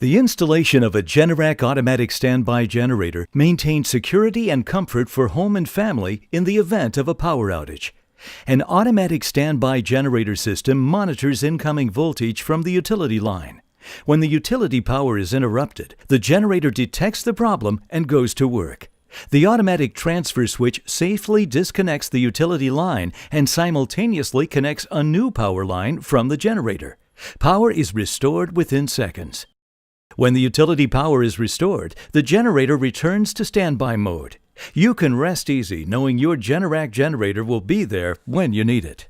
The installation of a Generac automatic standby generator maintains security and comfort for home and family in the event of a power outage. An automatic standby generator system monitors incoming voltage from the utility line. When the utility power is interrupted, the generator detects the problem and goes to work. The automatic transfer switch safely disconnects the utility line and simultaneously connects a new power line from the generator. Power is restored within seconds. When the utility power is restored, the generator returns to standby mode. You can rest easy knowing your Generac generator will be there when you need it.